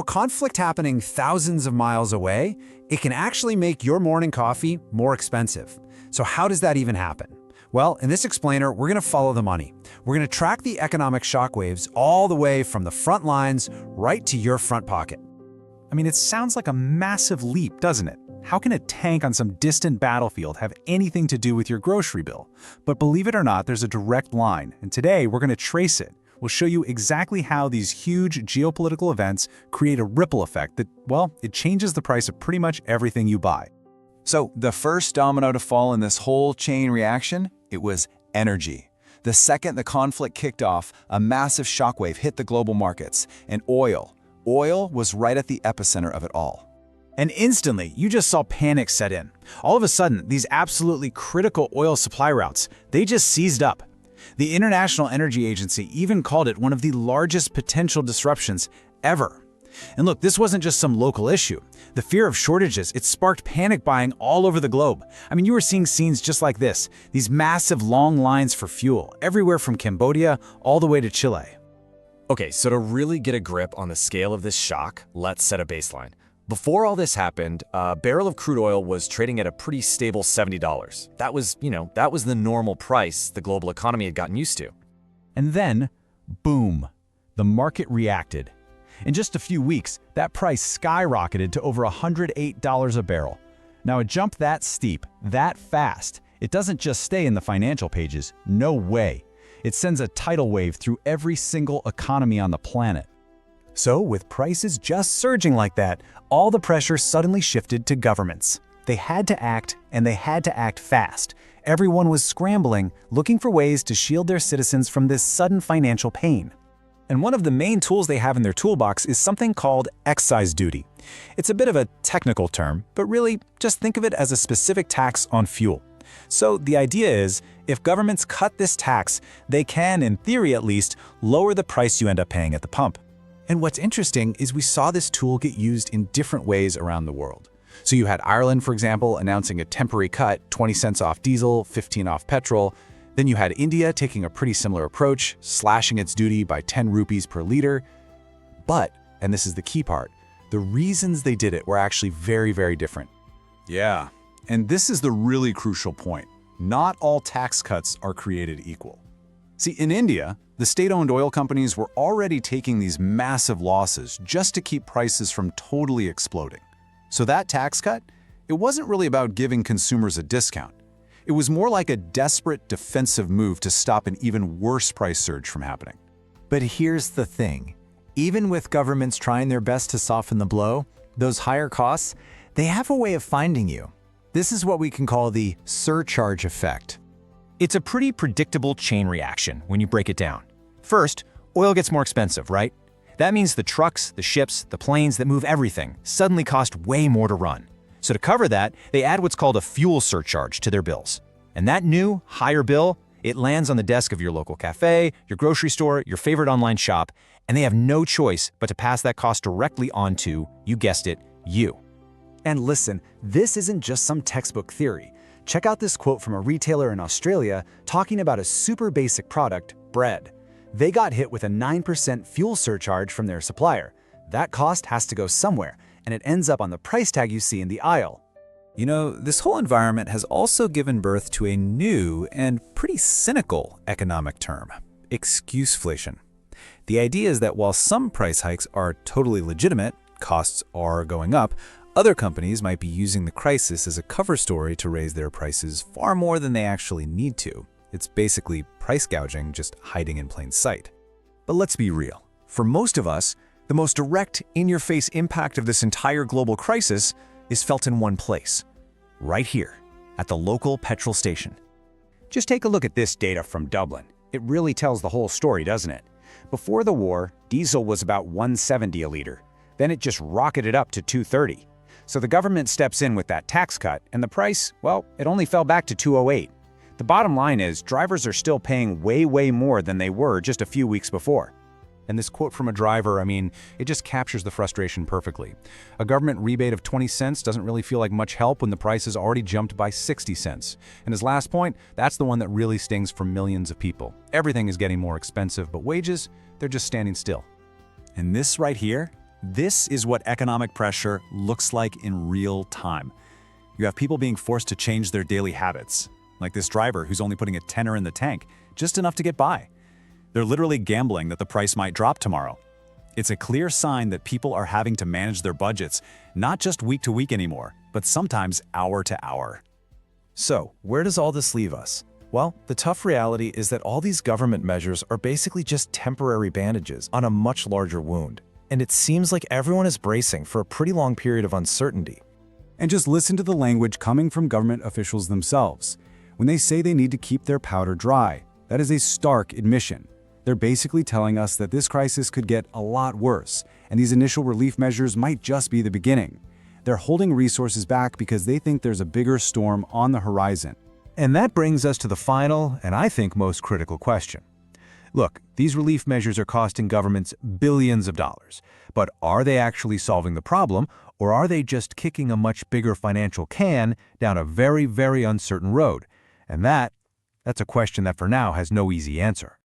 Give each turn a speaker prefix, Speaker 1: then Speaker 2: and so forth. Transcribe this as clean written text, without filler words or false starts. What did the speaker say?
Speaker 1: Conflict happening thousands of miles away, it can actually make your morning coffee more expensive. So how does that even happen? Well, in this explainer, we're going to follow the money. We're going to track the economic shockwaves all the way from the front lines right to your front pocket.
Speaker 2: I mean, it sounds like a massive leap, doesn't it? How can a tank on some distant battlefield have anything to do with your grocery bill? But believe it or not, there's a direct line, and today we're going to trace it. We'll show you exactly how these huge geopolitical events create a ripple effect that, well, it changes the price of pretty much everything you buy.
Speaker 3: So the first domino to fall in this whole chain reaction, it was energy. The second the conflict kicked off, a massive shockwave hit the global markets, and oil. Oil was right at the epicenter of it all.
Speaker 2: And instantly, you just saw panic set in. All of a sudden, these absolutely critical oil supply routes, they just seized up. The International Energy Agency even called it one of the largest potential disruptions ever. And look, this wasn't just some local issue. The fear of shortages, it sparked panic buying all over the globe. I mean, you were seeing scenes just like this, these massive long lines for fuel, everywhere from Cambodia all the way to Chile.
Speaker 4: Okay, so to really get a grip on the scale of this shock, let's set a baseline. Before all this happened, a barrel of crude oil was trading at a pretty stable $70. That was the normal price the global economy had gotten used to.
Speaker 2: And then, boom, the market reacted. In just a few weeks, that price skyrocketed to over $108 a barrel. Now, a jump that steep, that fast, it doesn't just stay in the financial pages. No way. It sends a tidal wave through every single economy on the planet. So, with prices just surging like that, all the pressure suddenly shifted to governments. They had to act, and they had to act fast. Everyone was scrambling, looking for ways to shield their citizens from this sudden financial pain. And one of the main tools they have in their toolbox is something called excise duty. It's a bit of a technical term, but really, just think of it as a specific tax on fuel. So the idea is, if governments cut this tax, they can, in theory at least, lower the price you end up paying at the pump. And what's interesting is we saw this tool get used in different ways around the world. So you had Ireland, for example, announcing a temporary cut, 20 cents off diesel, 15 off petrol. Then you had India taking a pretty similar approach, slashing its duty by 10 rupees per liter. But, and this is the key part, the reasons they did it were actually very, very different.
Speaker 3: Yeah, and this is the really crucial point. Not all tax cuts are created equal. See, in India, the state-owned oil companies were already taking these massive losses just to keep prices from totally exploding. So that tax cut, it wasn't really about giving consumers a discount. It was more like a desperate defensive move to stop an even worse price surge from happening.
Speaker 1: But here's the thing. Even with governments trying their best to soften the blow, those higher costs, they have a way of finding you. This is what we can call the surcharge effect.
Speaker 5: It's a pretty predictable chain reaction when you break it down. First, oil gets more expensive, right? That means the trucks, the ships, the planes that move everything suddenly cost way more to run. So to cover that, they add what's called a fuel surcharge to their bills. And that new, higher bill, it lands on the desk of your local cafe, your grocery store, your favorite online shop, and they have no choice but to pass that cost directly on to, you guessed it, you.
Speaker 1: And listen, this isn't just some textbook theory. Check out this quote from a retailer in Australia talking about a super basic product, bread. They got hit with a 9% fuel surcharge from their supplier. That cost has to go somewhere, and it ends up on the price tag you see in the aisle.
Speaker 2: This whole environment has also given birth to a new and pretty cynical economic term, excuseflation. The idea is that while some price hikes are totally legitimate, costs are going up, other companies might be using the crisis as a cover story to raise their prices far more than they actually need to. It's basically price gouging, just hiding in plain sight.
Speaker 6: But let's be real. For most of us, the most direct, in-your-face impact of this entire global crisis is felt in one place. Right here, at the local petrol station.
Speaker 7: Just take a look at this data from Dublin. It really tells the whole story, doesn't it? Before the war, diesel was about $1.70 a liter. Then it just rocketed up to $2.30. So the government steps in with that tax cut, and the price, well, it only fell back to $2.08. The bottom line is, drivers are still paying way more than they were just a few weeks before.
Speaker 2: And this quote from a driver, it just captures the frustration perfectly. A government rebate of 20 cents doesn't really feel like much help when the price has already jumped by 60 cents. And his last point, that's the one that really stings for millions of people. Everything is getting more expensive, but wages, they're just standing still.
Speaker 6: And this right here,
Speaker 3: This is what economic pressure looks like in real time. You have people being forced to change their daily habits, like this driver who's only putting a tenner in the tank, just enough to get by. They're literally gambling that the price might drop tomorrow. It's a clear sign that people are having to manage their budgets, not just week to week anymore, but sometimes hour to hour.
Speaker 2: So, where does all this leave us? Well, the tough reality is that all these government measures are basically just temporary bandages on a much larger wound. And it seems like everyone is bracing for a pretty long period of uncertainty.
Speaker 1: And just listen to the language coming from government officials themselves. When they say they need to keep their powder dry, that is a stark admission. They're basically telling us that this crisis could get a lot worse, and these initial relief measures might just be the beginning. They're holding resources back because they think there's a bigger storm on the horizon.
Speaker 2: And that brings us to the final, and I think most critical question. Look, these relief measures are costing governments billions of dollars, but are they actually solving the problem, or are they just kicking a much bigger financial can down a very, very uncertain road? And that's a question that for now has no easy answer.